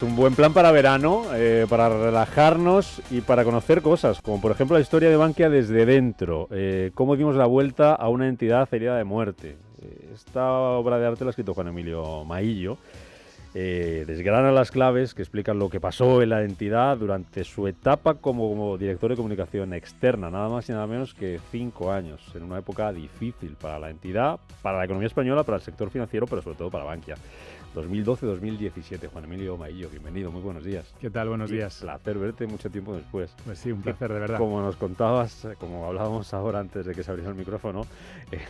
Un buen plan para verano, para relajarnos y para conocer cosas, como por ejemplo la historia de Bankia desde dentro, cómo dimos la vuelta a una entidad herida de muerte. Esta obra de arte la ha escrito Juan Emilio Maillo. Desgrana las claves que explican lo que pasó en la entidad durante su etapa como director de comunicación externa, nada más y nada menos que 5 años, en una época difícil para la entidad, para la economía española, para el sector financiero, pero sobre todo para Bankia. 2012-2017. Juan Emilio Maillo, bienvenido, muy buenos días. ¿Qué tal? Buenos días. Placer verte mucho tiempo después. Pues sí, un placer, de verdad. Como nos contabas, como hablábamos ahora antes de que se abriera el micrófono,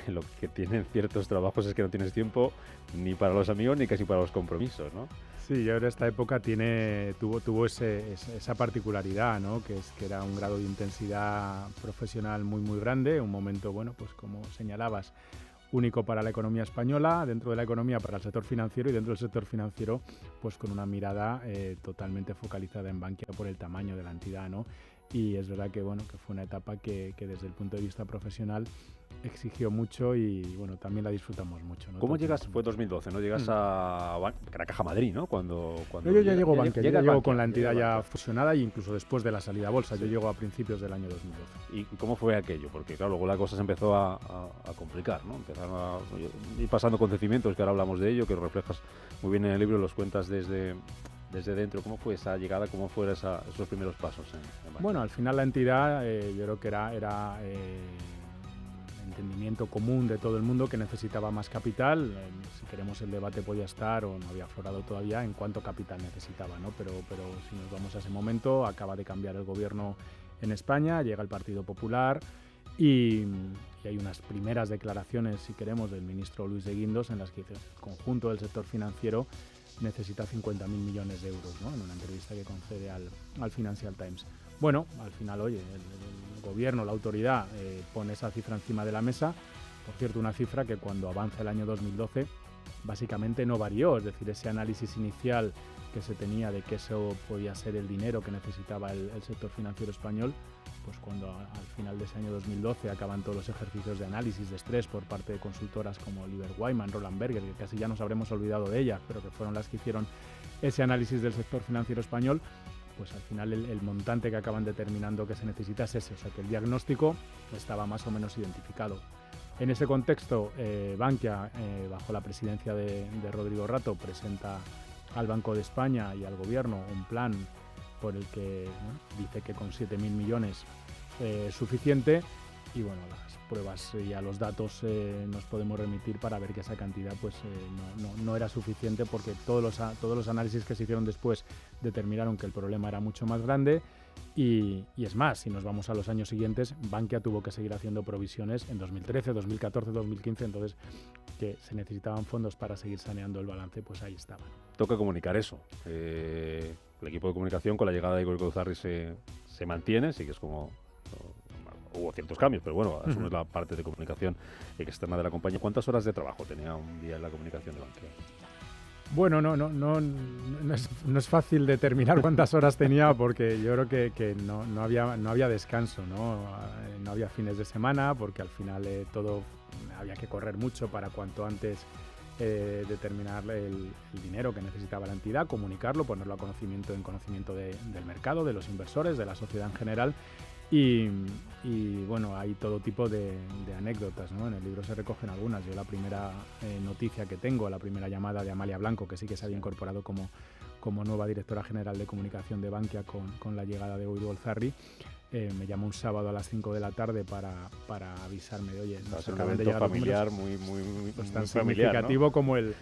lo que tienen ciertos trabajos es que no tienes tiempo ni para los amigos ni casi para los compromisos, ¿no? Sí, y ahora esta época tuvo esa particularidad, ¿no? Que era un grado de intensidad profesional muy grande, un momento, bueno, pues como señalabas, único para la economía española, dentro de la economía para el sector financiero y dentro del sector financiero pues con una mirada totalmente focalizada en Bankia por el tamaño de la entidad, ¿no? Y es verdad que, bueno, que fue una etapa que desde el punto de vista profesional exigió mucho y bueno, también la disfrutamos mucho, ¿no? ¿Cómo llegas? Fue 2012, ¿no? Llegas a la Caja Madrid, ¿no? Yo ya llego a Bankia, yo llego con la entidad ya Bankia. Fusionada e incluso después de la salida a bolsa. Sí. Yo llego a principios del año 2012. ¿Y cómo fue aquello? Porque claro, luego la cosa se empezó a complicar, ¿no? Empezaron a ir pasando acontecimientos, que ahora hablamos de ello, que lo reflejas muy bien en el libro, los cuentas desde dentro. ¿Cómo fue esa llegada? ¿Cómo fueron esos primeros pasos en Bankia? Bueno, al final la entidad yo creo que era entendimiento común de todo el mundo que necesitaba más capital. Si queremos, el debate podía estar o no había aflorado todavía en cuánto capital necesitaba, ¿no? Pero si nos vamos a ese momento, acaba de cambiar el gobierno en España, llega el Partido Popular y hay unas primeras declaraciones, si queremos, del ministro Luis de Guindos en las que dice el conjunto del sector financiero necesita 50.000 millones de euros, ¿no? En una entrevista que concede al Financial Times. Bueno, al final, oye, el gobierno, la autoridad pone esa cifra encima de la mesa. Por cierto, una cifra que cuando avanza el año 2012 básicamente no varió, es decir, ese análisis inicial que se tenía de que eso podía ser el dinero que necesitaba el sector financiero español, pues cuando al final de ese año 2012 acaban todos los ejercicios de análisis de estrés por parte de consultoras como Oliver Wyman, Roland Berger, que casi ya nos habremos olvidado de ellas, pero que fueron las que hicieron ese análisis del sector financiero español, pues al final el montante que acaban determinando que se necesita es ese, o sea que el diagnóstico estaba más o menos identificado. En ese contexto, Bankia, bajo la presidencia de Rodrigo Rato, presenta al Banco de España y al Gobierno un plan por el que dice que con 7.000 millones es suficiente y bueno, las pruebas y a los datos nos podemos remitir para ver que esa cantidad pues no era suficiente porque todos los análisis que se hicieron después determinaron que el problema era mucho más grande y es más, si nos vamos a los años siguientes, Bankia tuvo que seguir haciendo provisiones en 2013, 2014, 2015, entonces que se necesitaban fondos para seguir saneando el balance, pues ahí estaban. Toca comunicar eso. El equipo de comunicación con la llegada de Igor Gozarri se mantiene, sí que es como... hubo ciertos cambios, pero bueno, asumes la parte de comunicación externa de la compañía. ¿Cuántas horas de trabajo tenía un día en la comunicación de Bankia? Bueno, no es fácil determinar cuántas horas tenía porque yo creo que no había descanso, no había fines de semana porque al final todo había que correr mucho para cuanto antes determinar el dinero que necesitaba la entidad, comunicarlo, ponerlo en conocimiento del mercado, de los inversores, de la sociedad en general. Y bueno, hay todo tipo de anécdotas, ¿no? En el libro se recogen algunas. Yo la primera noticia que tengo, la primera llamada de Amalia Blanco, que sí que se había incorporado como nueva directora general de comunicación de Bankia con la llegada de Igor Gozarri, me llamó un sábado a las 5 de la tarde para avisarme de, oye, nos acaban de llegar familiar, los números, muy tan familiar, significativo, ¿no? como el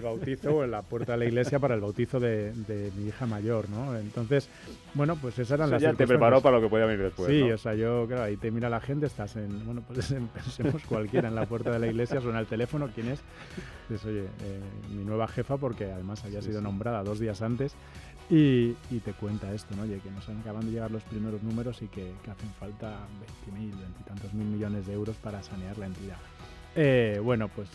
bautizo en la puerta de la iglesia para el bautizo de mi hija mayor, ¿no? Entonces, bueno, pues esas eran las ya te preparó para lo que podía venir después, sí, ¿no? o sea, yo, claro, ahí te mira la gente, estás pensemos cualquiera en la puerta de la iglesia, suena el teléfono, ¿quién es? Dices, oye, mi nueva jefa, porque además había sido nombrada 2 días antes, y te cuenta esto, ¿no? Oye, que nos acaban de llegar los primeros números y que hacen falta 20 y tantos mil millones de euros para sanear la entidad. Bueno, pues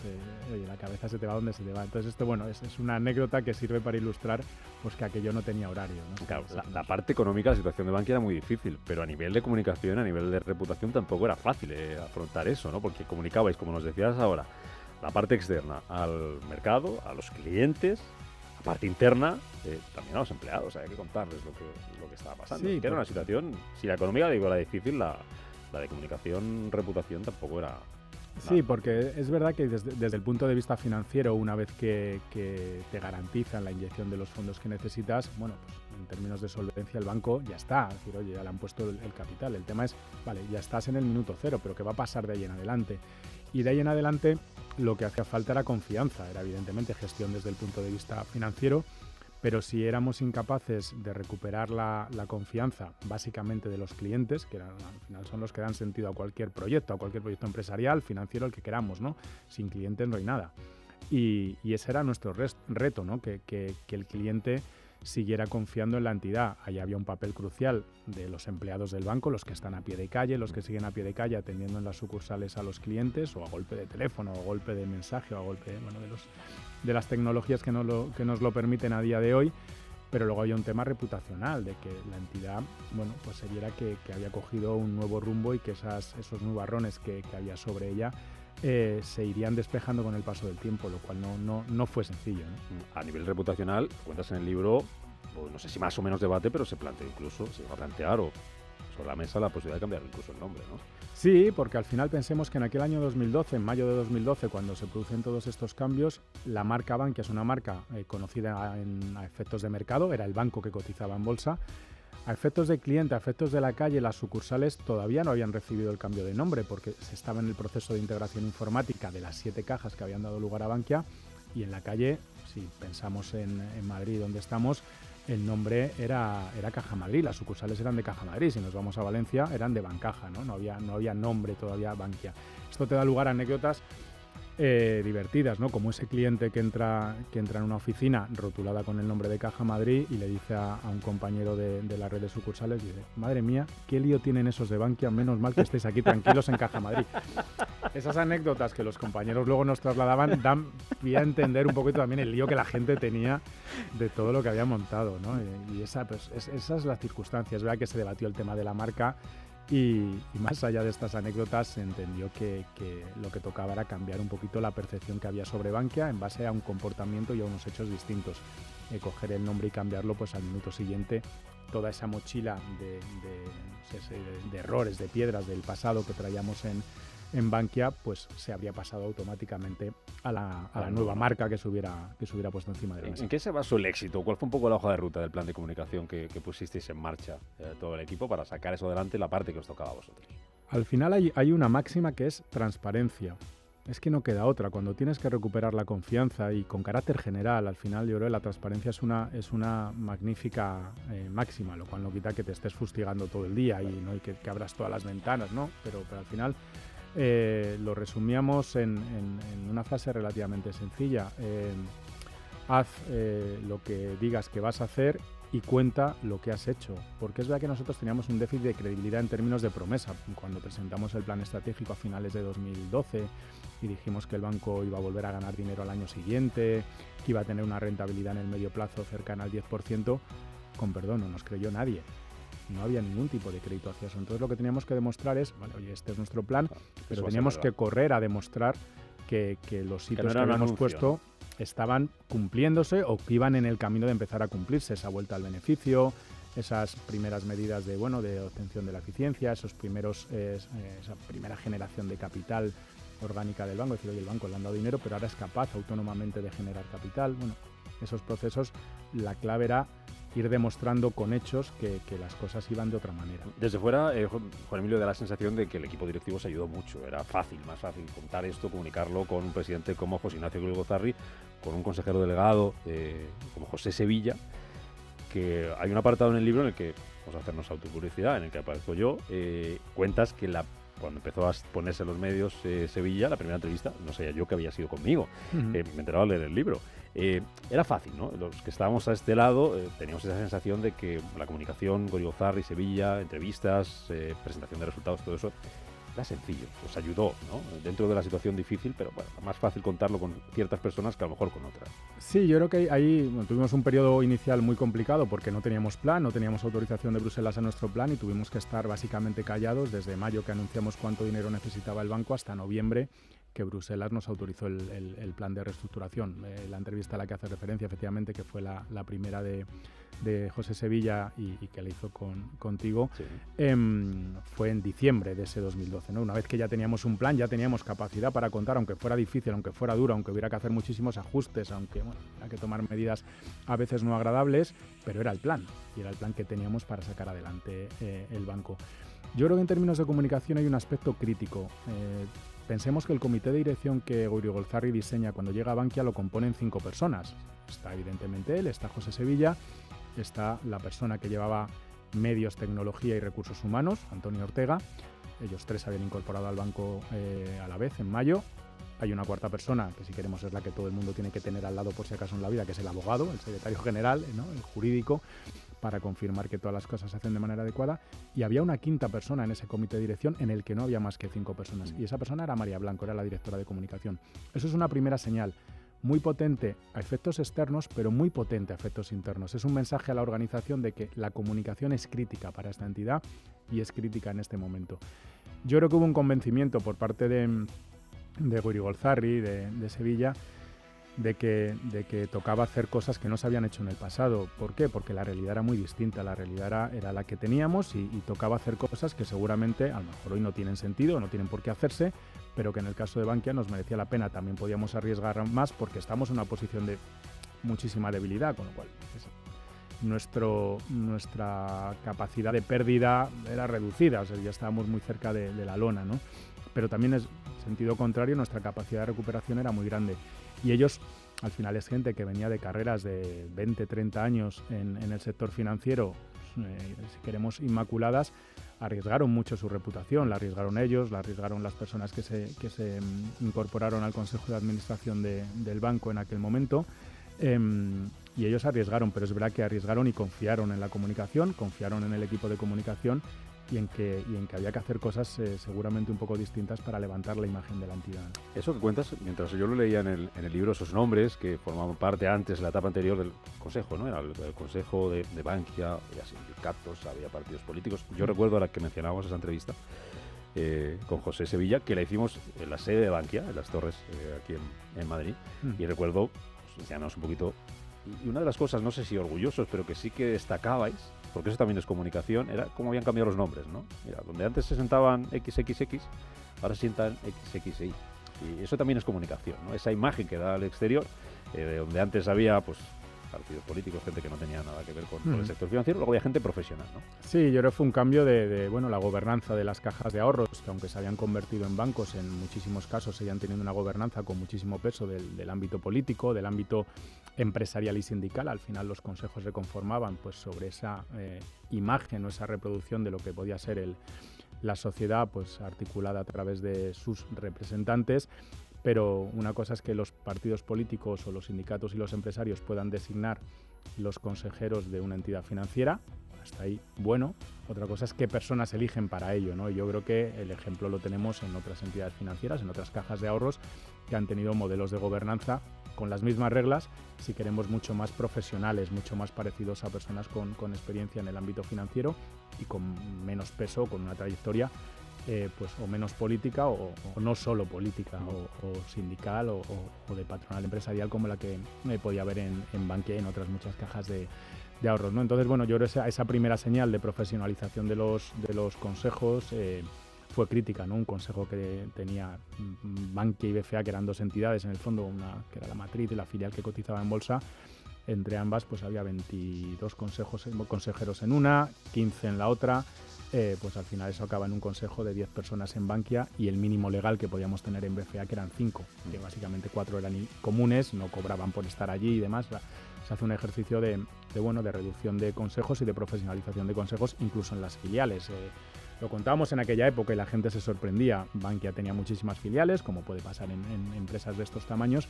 oye, la cabeza se te va donde se te va. Entonces esto, bueno, es una anécdota que sirve para ilustrar pues que aquello no tenía horario, ¿no? Claro, la parte económica, la situación de Bankia era muy difícil, pero a nivel de comunicación, a nivel de reputación tampoco era fácil afrontar eso, ¿no? Porque comunicabais, como nos decías ahora, la parte externa al mercado, a los clientes, parte interna, también a los empleados. Hay que contarles lo que estaba pasando. Sí, que era una situación, si la económica digo era difícil, la de comunicación, reputación tampoco era... Sí, porque es verdad que desde el punto de vista financiero, una vez que te garantizan la inyección de los fondos que necesitas, bueno, pues en términos de solvencia el banco ya está, es decir, oye, ya le han puesto el capital. El tema es, vale, ya estás en el minuto cero, pero ¿qué va a pasar de ahí en adelante? Y de ahí en adelante lo que hacía falta era confianza, era evidentemente gestión desde el punto de vista financiero, pero si éramos incapaces de recuperar la confianza básicamente de los clientes, que al final son los que dan sentido a cualquier proyecto empresarial, financiero, el que queramos, ¿no? Sin clientes no hay nada. Y ese era nuestro reto, ¿no? Que el cliente siguiera confiando en la entidad. Ahí había un papel crucial de los empleados del banco, los que están a pie de calle, los que siguen a pie de calle atendiendo en las sucursales a los clientes, o a golpe de teléfono, o a golpe de mensaje, o a golpe de las tecnologías que nos lo permiten a día de hoy. Pero luego hay un tema reputacional, de que la entidad, bueno, pues se viera que había cogido un nuevo rumbo y que esos nubarrones que había sobre ella se irían despejando con el paso del tiempo, lo cual no fue sencillo, ¿no? A nivel reputacional, cuentas en el libro, pues no sé si más o menos debate, pero se va a plantear sobre la mesa la posibilidad de cambiar incluso el nombre, ¿no? Sí, porque al final pensemos que en aquel año 2012, en mayo de 2012, cuando se producen todos estos cambios, la marca Bankia es una marca conocida a efectos de mercado, era el banco que cotizaba en bolsa. A efectos de cliente, a efectos de la calle, las sucursales todavía no habían recibido el cambio de nombre porque se estaba en el proceso de integración informática de las 7 cajas que habían dado lugar a Bankia, y en la calle, si pensamos en Madrid donde estamos, el nombre era Caja Madrid, las sucursales eran de Caja Madrid. Si nos vamos a Valencia eran de Bancaja, ¿no? No había nombre todavía Bankia. Esto te da lugar a anécdotas divertidas, ¿no? Como ese cliente que entra en una oficina rotulada con el nombre de Caja Madrid y le dice a un compañero de la red de sucursales, dice, madre mía, qué lío tienen esos de Bankia, menos mal que estéis aquí tranquilos en Caja Madrid. Esas anécdotas que los compañeros luego nos trasladaban dan pie a entender un poquito también el lío que la gente tenía de todo lo que había montado, ¿no? Y esa es la circunstancia. Es verdad que se debatió el tema de la marca y más allá de estas anécdotas se entendió que lo que tocaba era cambiar un poquito la percepción que había sobre Bankia en base a un comportamiento y a unos hechos distintos. Coger el nombre y cambiarlo, pues al minuto siguiente toda esa mochila de errores, de piedras del pasado que traíamos en Bankia, pues se habría pasado automáticamente a la nueva marca que se hubiera puesto encima de la mesa. ¿En qué se basó el éxito? ¿Cuál fue un poco la hoja de ruta del plan de comunicación que pusisteis en marcha todo el equipo para sacar eso adelante, la parte que os tocaba a vosotros? Al final hay una máxima que es transparencia. Es que no queda otra. Cuando tienes que recuperar la confianza y con carácter general, al final yo creo que la transparencia es una magnífica máxima, lo cual no quita que te estés fustigando todo el día y que abras todas las ventanas, ¿no? Pero al final lo resumíamos en una frase relativamente sencilla. Haz lo que digas que vas a hacer y cuenta lo que has hecho, porque es verdad que nosotros teníamos un déficit de credibilidad en términos de promesa. Cuando presentamos el plan estratégico a finales de 2012 y dijimos que el banco iba a volver a ganar dinero al año siguiente, que iba a tener una rentabilidad en el medio plazo cercana al 10%, con perdón, no nos creyó nadie. No había ningún tipo de crédito hacia eso. Entonces lo que teníamos que demostrar es, vale, oye, este es nuestro plan, pero teníamos que correr a demostrar que los hitos que habíamos puesto estaban cumpliéndose o que iban en el camino de empezar a cumplirse. Esa vuelta al beneficio, esas primeras medidas de obtención de la eficiencia, esa primera generación de capital orgánica del banco. Es decir, oye, el banco le han dado dinero, pero ahora es capaz autónomamente de generar capital. Bueno, esos procesos, la clave era ir demostrando con hechos que las cosas iban de otra manera. Desde fuera, Juan Emilio, da la sensación de que el equipo directivo se ayudó mucho. Era más fácil contar esto, comunicarlo con un presidente como José Ignacio Gurgozarri, con un consejero delegado como José Sevilla, que hay un apartado en el libro en el que, vamos a hacernos autopublicidad, en el que aparezco yo, cuentas que cuando empezó a ponerse en los medios Sevilla, la primera entrevista, no sabía yo que había sido conmigo. Me enteraba al leer el libro. Era fácil, ¿no? Los que estábamos a este lado teníamos esa sensación de que la comunicación, Gurgozarri, Sevilla, entrevistas, presentación de resultados, todo eso era sencillo, nos ayudó, ¿no? Dentro de la situación difícil, pero bueno, más fácil contarlo con ciertas personas que a lo mejor con otras. Sí, yo creo que ahí tuvimos un periodo inicial muy complicado porque no teníamos plan, no teníamos autorización de Bruselas a nuestro plan y tuvimos que estar básicamente callados desde mayo, que anunciamos cuánto dinero necesitaba el banco, hasta noviembre, que Bruselas nos autorizó el plan de reestructuración. La entrevista a la que hace referencia, efectivamente, que fue la primera de José Sevilla y que le hizo contigo, Sí. fue en diciembre de ese 2012, ¿no? Una vez que ya teníamos un plan, ya teníamos capacidad para contar, aunque fuera difícil, aunque fuera duro, aunque hubiera que hacer muchísimos ajustes, aunque hubiera que tomar medidas a veces no agradables, pero era el plan, y era el plan que teníamos para sacar adelante el banco. Yo creo que en términos de comunicación hay un aspecto crítico. Pensemos que el comité de dirección que Goirigolzarri diseña cuando llega a Bankia lo componen 5 personas. Está evidentemente él, está José Sevilla, está la persona que llevaba medios, tecnología y recursos humanos, Antonio Ortega. Ellos 3 habían incorporado al banco a la vez en mayo. Hay una cuarta persona, que si queremos es la que todo el mundo tiene que tener al lado por si acaso en la vida, que es el abogado, el secretario general, ¿no? El jurídico, para confirmar que todas las cosas se hacen de manera adecuada. Y había una quinta persona en ese comité de dirección en el que no había más que 5 personas. Y esa persona era María Blanco, era la directora de comunicación. Eso es una primera señal. Muy potente a efectos externos, pero muy potente a efectos internos. Es un mensaje a la organización de que la comunicación es crítica para esta entidad y es crítica en este momento. Yo creo que hubo un convencimiento por parte de Goirigolzarri, de Sevilla, de que tocaba hacer cosas que no se habían hecho en el pasado. ¿Por qué? Porque la realidad era muy distinta, la realidad era la que teníamos y tocaba hacer cosas que seguramente a lo mejor hoy no tienen sentido, no tienen por qué hacerse, pero que en el caso de Bankia nos merecía la pena. También podíamos arriesgar más porque estamos en una posición de muchísima debilidad, con lo cual nuestra capacidad de pérdida era reducida, o sea, ya estábamos muy cerca de la lona, ¿no? Pero también en sentido contrario, nuestra capacidad de recuperación era muy grande. Y ellos, al final, es gente que venía de carreras de 20, 30 años en el sector financiero, si queremos, inmaculadas, arriesgaron mucho su reputación, la arriesgaron ellos, la arriesgaron las personas que se incorporaron al Consejo de Administración del banco en aquel momento, y ellos arriesgaron, pero es verdad que arriesgaron y confiaron en la comunicación, confiaron en el equipo de comunicación y en que había que hacer cosas seguramente un poco distintas para levantar la imagen de la entidad. Eso que cuentas, mientras yo lo leía en el libro, esos nombres que formaban parte antes, la etapa anterior del Consejo, ¿no? Era el Consejo de Bankia, había sindicatos, había partidos políticos. Yo recuerdo, ahora que mencionábamos esa entrevista con José Sevilla, que la hicimos en la sede de Bankia, en las Torres, aquí en Madrid, y recuerdo, pues, enseñarnos un poquito, y una de las cosas, no sé si orgullosos, pero que sí que destacabais, porque eso también es comunicación, era cómo habían cambiado los nombres, ¿no? Mira, donde antes se sentaban XXX, ahora se sientan XXI. Y eso también es comunicación, ¿no? Esa imagen que da al exterior, de donde antes había, pues, partidos políticos, gente que no tenía nada que ver con el sector financiero, luego había gente profesional, ¿no? Sí, yo creo que fue un cambio de la gobernanza de las cajas de ahorros, que aunque se habían convertido en bancos, en muchísimos casos seguían teniendo una gobernanza con muchísimo peso del ámbito político, del ámbito empresarial y sindical. Al final los consejos se conformaban pues sobre esa imagen o esa reproducción de lo que podía ser la sociedad, pues articulada a través de sus representantes. Pero una cosa es que los partidos políticos o los sindicatos y los empresarios puedan designar los consejeros de una entidad financiera, hasta ahí bueno. Otra cosa es qué personas eligen para ello, ¿no? Y yo creo que el ejemplo lo tenemos en otras entidades financieras, en otras cajas de ahorros que han tenido modelos de gobernanza con las mismas reglas, si queremos, mucho más profesionales, mucho más parecidos a personas con experiencia en el ámbito financiero y con menos peso, con una trayectoria pues o menos política o no solo política o sindical o de patronal empresarial como la que podía haber en Bankia y en otras muchas cajas de ahorros, ¿no? Entonces, bueno, yo creo que esa primera señal de profesionalización de los consejos fue crítica, ¿no? Un consejo que tenía Bankia y BCA, que eran dos entidades en el fondo, una que era la matriz y la filial que cotizaba en bolsa. Entre ambas pues había 22 consejeros en una, 15 en la otra. Pues al final eso acaba en un consejo de 10 personas en Bankia y el mínimo legal que podíamos tener en BCA, que eran 5, que básicamente 4 eran comunes, no cobraban por estar allí y demás. Se hace un ejercicio de reducción de consejos y de profesionalización de consejos, incluso en las filiales. Lo contábamos en aquella época y la gente se sorprendía. Bankia tenía muchísimas filiales, como puede pasar en empresas de estos tamaños,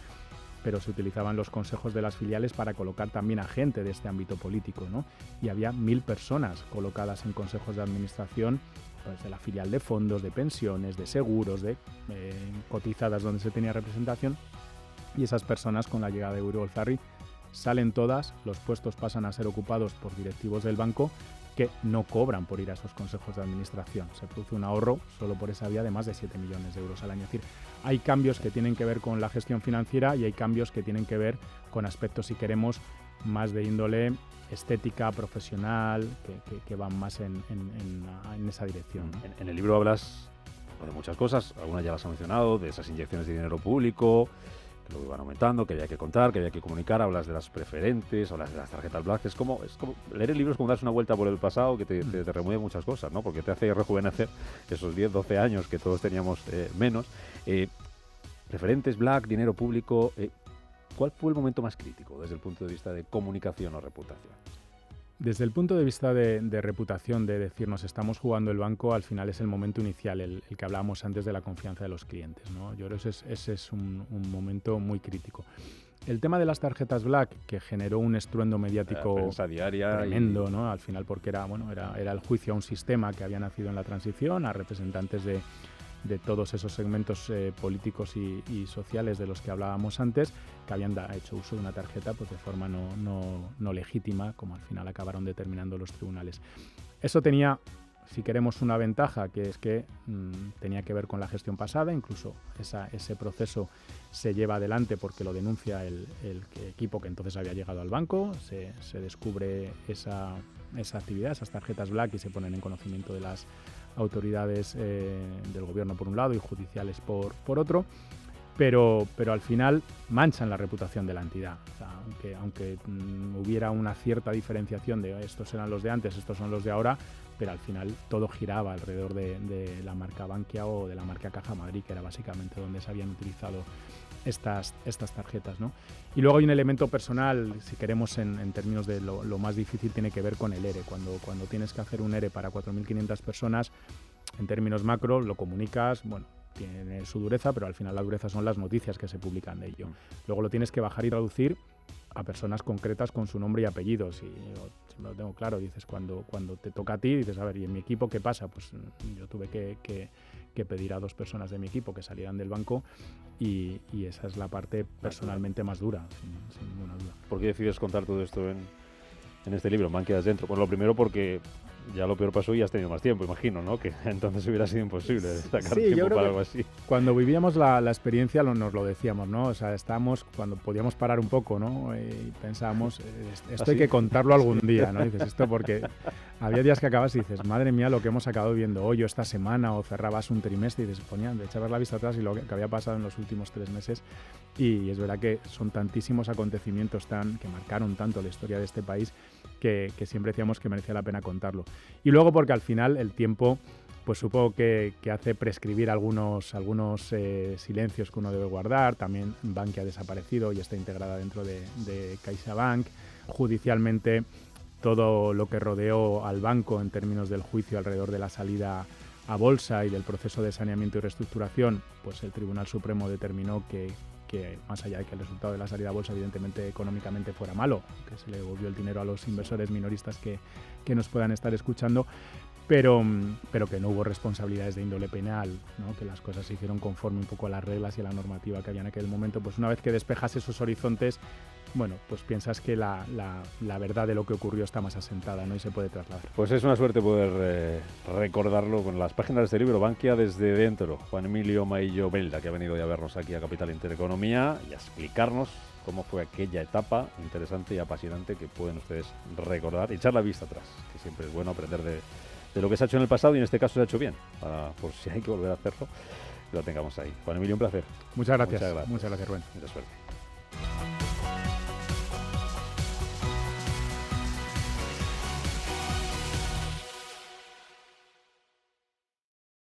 pero se utilizaban los consejos de las filiales para colocar también a gente de este ámbito político, ¿no? Y había 1000 personas colocadas en consejos de administración, pues, de la filial de fondos, de pensiones, de seguros, de cotizadas donde se tenía representación, y esas personas con la llegada de Goirigolzarri salen todas, los puestos pasan a ser ocupados por directivos del banco que no cobran por ir a esos consejos de administración. Se produce un ahorro solo por esa vía de más de 7 millones de euros al año. Es decir, hay cambios que tienen que ver con la gestión financiera y hay cambios que tienen que ver con aspectos, si queremos, más de índole estética, profesional, que van más en esa dirección, ¿no? En el libro hablas de muchas cosas, algunas ya las has mencionado, de esas inyecciones de dinero público, que luego iban aumentando, que había que contar, que había que comunicar, hablas de las preferentes, hablas de las tarjetas black, es como leer el libro es como darse una vuelta por el pasado que te remueve muchas cosas, ¿no? Porque te hace rejuvenecer esos 10, 12 años que todos teníamos menos. Preferentes, black, dinero público, ¿cuál fue el momento más crítico desde el punto de vista de comunicación o reputación? Desde el punto de vista de reputación, de decir nos estamos jugando el banco, al final es el momento inicial, el que hablábamos antes de la confianza de los clientes, ¿no? Yo creo que ese es un momento muy crítico. El tema de las tarjetas black, que generó un estruendo mediático tremendo, ¿no? Al final, porque era el juicio a un sistema que había nacido en la transición, a representantes de todos esos segmentos políticos y sociales de los que hablábamos antes, que habían hecho uso de una tarjeta pues de forma no legítima, como al final acabaron determinando los tribunales. Eso tenía, si queremos, una ventaja, que es que tenía que ver con la gestión pasada, incluso ese proceso se lleva adelante porque lo denuncia el equipo que entonces había llegado al banco, se descubre esa actividad, esas tarjetas black, y se ponen en conocimiento de las autoridades del gobierno por un lado y judiciales por otro, pero al final manchan la reputación de la entidad. O sea, aunque hubiera una cierta diferenciación de estos eran los de antes, estos son los de ahora, pero al final todo giraba alrededor de la marca Bankia o de la marca Caja Madrid, que era básicamente donde se habían utilizado estas tarjetas, ¿no? Y luego hay un elemento personal, si queremos, en términos de lo más difícil, tiene que ver con el ERE. Cuando tienes que hacer un ERE para 4.500 personas, en términos macro, lo comunicas, bueno, tiene su dureza, pero al final la dureza son las noticias que se publican de ello. Luego lo tienes que bajar y traducir a personas concretas con su nombre y apellidos. Y yo lo tengo claro, dices, cuando te toca a ti, dices, a ver, ¿y en mi equipo qué pasa? Pues yo tuve que pedir a 2 personas de mi equipo que salieran del banco y esa es la parte personalmente más dura, sin ninguna duda. ¿Por qué decides contar todo esto en este libro, Bankia Dentro? Pues lo primero porque ya lo peor pasó y has tenido más tiempo, imagino, ¿no? Que entonces hubiera sido imposible sacar tiempo para algo así. Cuando vivíamos la experiencia nos lo decíamos, ¿no? O sea, estábamos, cuando podíamos parar un poco, ¿no? Y pensábamos, esto hay que contarlo algún día, ¿no? Dices esto porque había días que acabas y dices, madre mía, lo que hemos acabado viendo hoy o esta semana, o cerrabas un trimestre y dices, echabas la vista atrás y lo que había pasado en los últimos 3 meses. Y es verdad que son tantísimos acontecimientos que marcaron tanto la historia de este país que siempre decíamos que merecía la pena contarlo. Y luego porque al final el tiempo, pues supongo que hace prescribir algunos silencios que uno debe guardar. También Bankia ha desaparecido y está integrada dentro de CaixaBank. Judicialmente, todo lo que rodeó al banco en términos del juicio alrededor de la salida a bolsa y del proceso de saneamiento y reestructuración, pues el Tribunal Supremo determinó que más allá de que el resultado de la salida a bolsa evidentemente económicamente fuera malo, que se le devolvió el dinero a los inversores minoristas que nos puedan estar escuchando, pero que no hubo responsabilidades de índole penal, ¿no? Que las cosas se hicieron conforme un poco a las reglas y a la normativa que había en aquel momento. Pues una vez que despejas esos horizontes, bueno, pues piensas que la verdad de lo que ocurrió está más asentada, ¿no? Y se puede trasladar. Pues es una suerte poder recordarlo con las páginas de este libro, Bankia desde dentro. Juan Emilio Maillo Belda, que ha venido hoy a vernos aquí a Capital Intereconomía y a explicarnos cómo fue aquella etapa interesante y apasionante que pueden ustedes recordar y echar la vista atrás, que siempre es bueno aprender de lo que se ha hecho en el pasado y en este caso se ha hecho bien, por si hay que volver a hacerlo, lo tengamos ahí. Juan Emilio, un placer. Muchas gracias. Muchas gracias, Rubén. Mucha suerte.